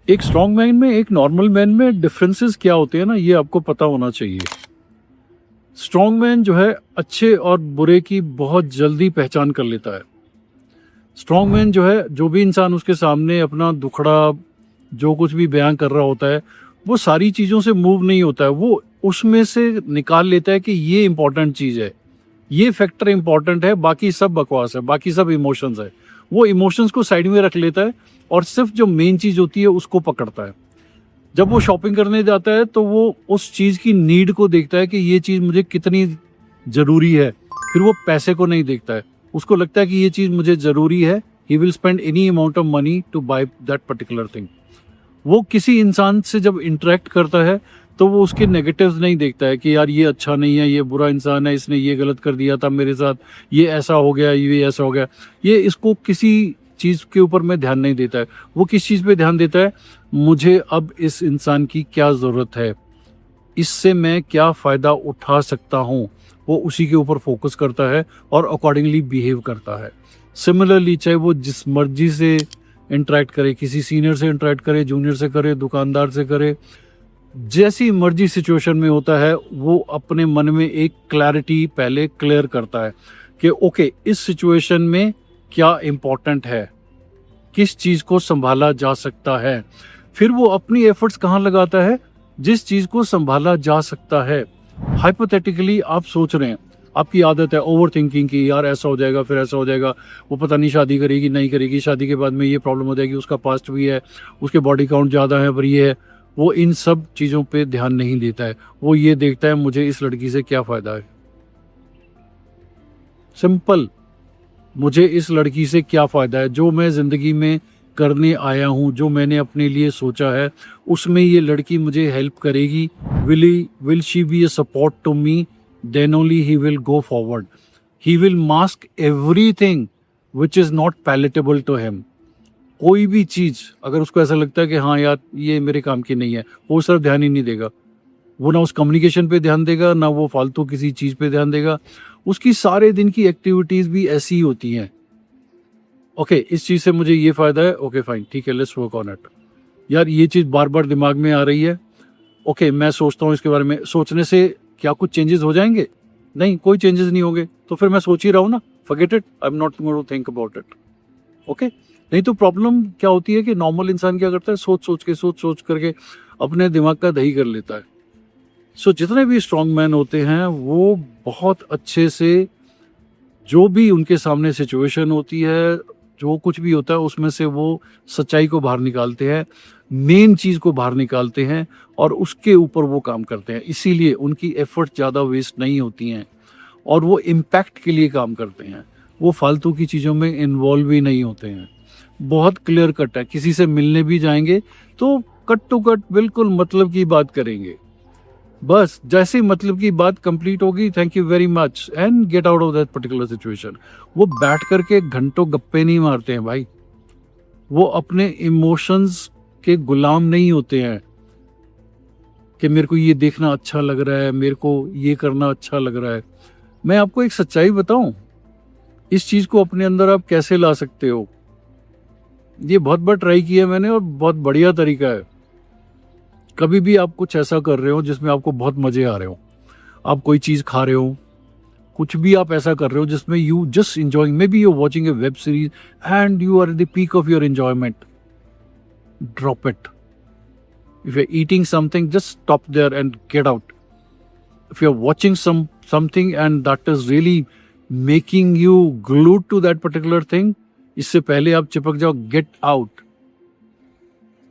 एक strong man में एक नॉर्मल मैन में डिफरेंसेस क्या होते हैं ना, ये आपको पता होना चाहिए। स्ट्रॉन्ग मैन जो है अच्छे और बुरे की बहुत जल्दी पहचान कर लेता है। स्ट्रॉन्ग मैन जो है, जो भी इंसान उसके सामने अपना दुखड़ा जो कुछ भी बयान कर रहा होता है, वो सारी चीज़ों से मूव नहीं होता है। वो उसमें से निकाल लेता है कि ये इंपॉर्टेंट चीज़ है, ये फैक्टर इंपॉर्टेंट है, बाकी सब बकवास है, बाकी सब इमोशंस है। वो इमोशंस को साइड में रख लेता है और सिर्फ जो मेन चीज़ होती है उसको पकड़ता है। जब वो शॉपिंग करने जाता है तो वो उस चीज़ की नीड को देखता है कि ये चीज़ मुझे कितनी ज़रूरी है। फिर वो पैसे को नहीं देखता है। उसको लगता है कि ये चीज़ मुझे ज़रूरी है। He will spend any amount of money to buy that particular thing. वो किसी इंसान से जब इंटरेक्ट करता है तो वो उसके नेगेटिव्स नहीं देखता है कि यार ये अच्छा नहीं है, ये बुरा इंसान है, इसने ये गलत कर दिया था मेरे साथ, ये ऐसा हो गया, ये ऐसा हो गया। ये इसको किसी चीज़ के ऊपर में ध्यान नहीं देता है। वो किस चीज़ पे ध्यान देता है, मुझे अब इस इंसान की क्या ज़रूरत है, इससे मैं क्या फ़ायदा उठा सकता हूँ। वो उसी के ऊपर फोकस करता है और अकॉर्डिंगली बिहेव करता है। सिमिलरली चाहे वो जिस मर्जी से इंटरेक्ट करे, किसी सीनियर से इंटरेक्ट करे, जूनियर से करे, दुकानदार से करे, जैसी मर्जी सिचुएशन में होता है, वो अपने मन में एक क्लैरिटी पहले क्लियर करता है कि ओके, इस सिचुएशन में क्या इम्पोर्टेंट है, किस चीज़ को संभाला जा सकता है। फिर वो अपनी एफर्ट्स कहाँ लगाता है, जिस चीज़ को संभाला जा सकता है। हाइपोथेटिकली आप सोच रहे हैं, आपकी आदत है ओवर थिंकिंग की, यार ऐसा हो जाएगा, फिर ऐसा हो जाएगा, वो पता नहीं शादी करेगी नहीं करेगी, शादी के बाद में ये प्रॉब्लम हो जाएगी, उसका पास्ट भी है, उसके बॉडी काउंट ज़्यादा है, पर ये है। वो इन सब चीज़ों पे ध्यान नहीं देता है। वो ये देखता है मुझे इस लड़की से क्या फ़ायदा है। सिंपल, मुझे इस लड़की से क्या फ़ायदा है, जो मैं ज़िंदगी में करने आया हूँ, जो मैंने अपने लिए सोचा है, उसमें ये लड़की मुझे हेल्प करेगी। Will she be a support to me, then only he will go forward. He will mask everything which is not palatable to him. कोई भी चीज़ अगर उसको ऐसा लगता है कि हाँ यार ये मेरे काम की नहीं है, वो उस तरफ ध्यान ही नहीं देगा। वो ना उस कम्युनिकेशन पे ध्यान देगा, ना वो फालतू किसी चीज़ पे ध्यान देगा। उसकी सारे दिन की एक्टिविटीज़ भी ऐसी ही होती हैं। ओके, इस चीज़ से मुझे ये फ़ायदा है, ओके फाइन, ठीक है, लेट्स वर्क ऑन इट। यार ये चीज़ बार-बार दिमाग में आ रही है, ओके मैं सोचता हूँ इसके बारे में, सोचने से क्या कुछ चेंजेस हो जाएँगे? नहीं, कोई चेंजेस नहीं होंगे, तो फिर मैं सोच ही रहा हूँ ना, forget it, I am not going to think about it. Okay? नहीं तो प्रॉब्लम क्या होती है कि नॉर्मल इंसान क्या करता है, सोच-सोच करके अपने दिमाग का दही कर लेता है। सो जितने भी स्ट्रॉन्ग मैन होते हैं, वो बहुत अच्छे से जो भी उनके सामने सिचुएशन होती है, जो कुछ भी होता है उसमें से वो सच्चाई को बाहर निकालते हैं, मेन चीज़ को बाहर निकालते हैं और उसके ऊपर वो काम करते हैं। इसीलिए उनकी एफर्ट ज़्यादा वेस्ट नहीं होती हैं और वो इम्पैक्ट के लिए काम करते हैं। वो फालतू की चीज़ों में इन्वॉल्व भी नहीं होते हैं। बहुत क्लियर कट है, किसी से मिलने भी जाएँगे तो कट टू कट बिल्कुल मतलब की बात करेंगे। बस जैसे ही मतलब की बात कंप्लीट होगी, thank you very much and get out of that particular situation. वो बैठ करके घंटों गप्पे नहीं मारते हैं भाई। वो अपने इमोशंस के गुलाम नहीं होते हैं कि मेरे को ये देखना अच्छा लग रहा है, मेरे को ये करना अच्छा लग रहा है। मैं आपको एक सच्चाई बताऊं, इस चीज को अपने अंदर आप कैसे ला सकते हो, ये बहुत बार ट्राई किया मैंने और बहुत बढ़िया तरीका है। कभी भी आप कुछ ऐसा कर रहे हो जिसमें आपको बहुत मजे आ रहे हो, आप कोई चीज खा रहे हो, कुछ भी आप ऐसा कर रहे हो जिसमें you just enjoying, maybe you watching a web series and you are at the peak of your enjoyment, drop it. If you are eating something, just stop there and get out. If you are watching something and that is really making you glued to that particular thing, इससे पहले आप चिपक जाओ, get out.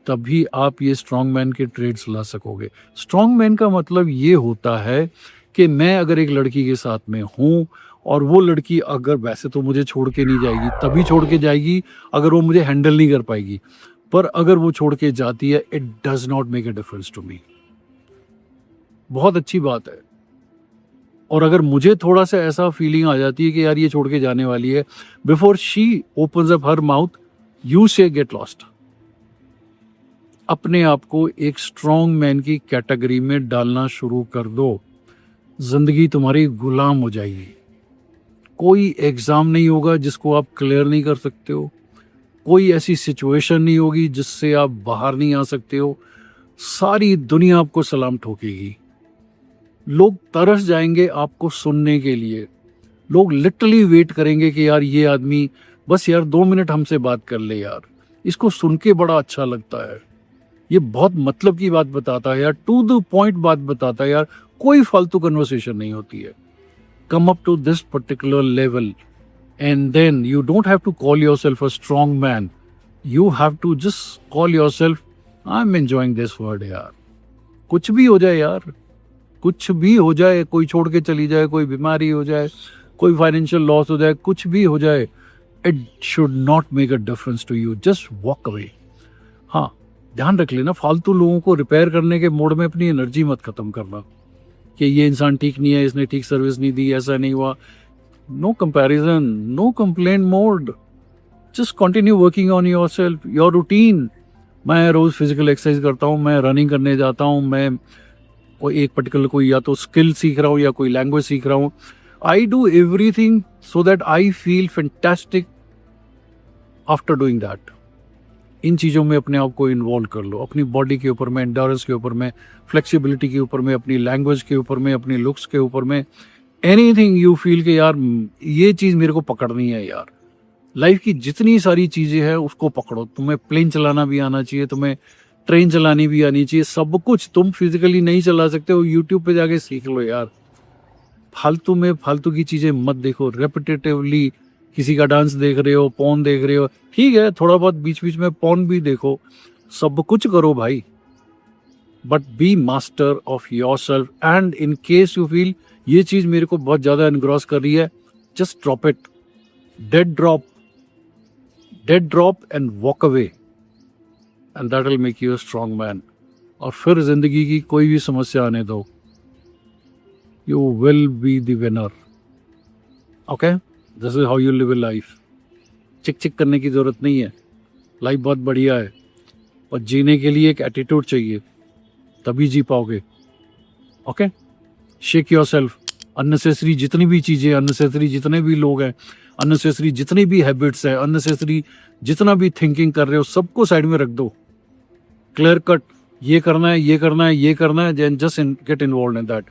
तभी आप ये strong man के trades ला सकोगे। स्ट्रॉन्ग मैन का मतलब ये होता है कि मैं अगर एक लड़की के साथ में हूँ और वो लड़की अगर, वैसे तो मुझे छोड़ के नहीं जाएगी, तभी छोड़ के जाएगी अगर वो मुझे हैंडल नहीं कर पाएगी, पर अगर वो छोड़ के जाती है, it does not make a difference to me. बहुत अच्छी बात है। और अगर मुझे थोड़ा सा ऐसा फीलिंग आ जाती है कि यार ये छोड़ के जाने वाली है, before she opens up her mouth, you से गेट लॉस्ट। अपने आप को एक स्ट्रॉन्ग मैन की कैटेगरी में डालना शुरू कर दो, जिंदगी तुम्हारी गुलाम हो जाएगी। कोई एग्जाम नहीं होगा जिसको आप क्लियर नहीं कर सकते हो, कोई ऐसी सिचुएशन नहीं होगी जिससे आप बाहर नहीं आ सकते हो। सारी दुनिया आपको सलाम ठोकेगी। लोग तरस जाएंगे आपको सुनने के लिए। लोग लिटरली वेट करेंगे कि यार ये आदमी बस यार 2 मिनट हमसे बात कर ले यार, इसको सुन के बड़ा अच्छा लगता है, ये बहुत मतलब की बात बताता है यार, टू द पॉइंट बात बताता है यार, कोई फालतू कन्वर्सेशन नहीं होती है। Come up to this particular level and then you don't have to call yourself a strong man. You have to just call yourself, I'm enjoying this word यार। कुछ भी हो जाए यार, कुछ भी हो जाए, कोई छोड़ के चली जाए, कोई बीमारी हो जाए, कोई फाइनेंशियल लॉस हो जाए, कुछ भी हो जाए, it should not make a difference to you, just walk away. हाँ, ध्यान रख लेना, फालतू लोगों को रिपेयर करने के मोड में अपनी एनर्जी मत खत्म करना कि ये इंसान ठीक नहीं है, इसने ठीक सर्विस नहीं दी, ऐसा नहीं हुआ। No comparison, no complaint mode. Just continue working on yourself, your routine. मैं रोज फिजिकल एक्सरसाइज करता हूँ, मैं रनिंग करने जाता हूँ, मैं कोई एक पर्टिकुलर कोई या तो स्किल सीख रहा हूँ या कोई लैंग्वेज सीख रहा हूँ। I do everything so that I feel fantastic after doing that. इन चीज़ों में अपने आप को इन्वॉल्व कर लो, अपनी बॉडी के ऊपर में, एंड्योरेंस के ऊपर में, फ्लेक्सिबिलिटी के ऊपर में, अपनी लैंग्वेज के ऊपर में, अपनी लुक्स के ऊपर में, एनीथिंग यू फील कि यार ये चीज़ मेरे को पकड़नी है यार। लाइफ की जितनी सारी चीज़ें हैं उसको पकड़ो। तुम्हें प्लेन चलाना भी आना चाहिए, तुम्हें ट्रेन चलानी भी आनी चाहिए, सब कुछ। तुम फिजिकली नहीं चला सकते हो, यूट्यूब पे जाके सीख लो यार। फालतू में फालतू की चीज़ें मत देखो। रेपिटेटिवली किसी का डांस देख रहे हो, पॉर्न देख रहे हो, ठीक है, थोड़ा बहुत बीच बीच में पॉर्न भी देखो, सब कुछ करो भाई, but be master of yourself. And in case you feel ये चीज मेरे को बहुत ज्यादा एनग्रॉस कर रही है, just drop it, dead drop and walk away, and that will make you a strong man. और फिर जिंदगी की कोई भी समस्या आने दो, you will be the winner. Okay, this is how you live in life. चिक चिक करने की जरूरत नहीं है, लाइफ बहुत बढ़िया है, और जीने के लिए एक एटीट्यूड चाहिए, तभी जी पाओगे। Okay, shake your self. Unnecessary जितनी भी चीज़ें, अननेसेसरी जितने भी लोग हैं, अननेसेसरी जितनी भी हैबिट्स हैं, अननेसेसरी जितना भी थिंकिंग कर रहे हो, सबको साइड में रख दो। क्लियर कट, ये करना है, ये करना है, ये करना है, then just get involve in that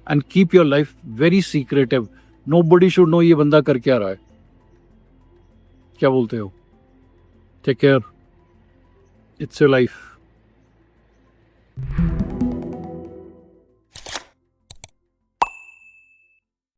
and keep your life very secretive. Nobody should know ये बंदा कर क्या रहा है। क्या बोलते हो? Take care, it's your life.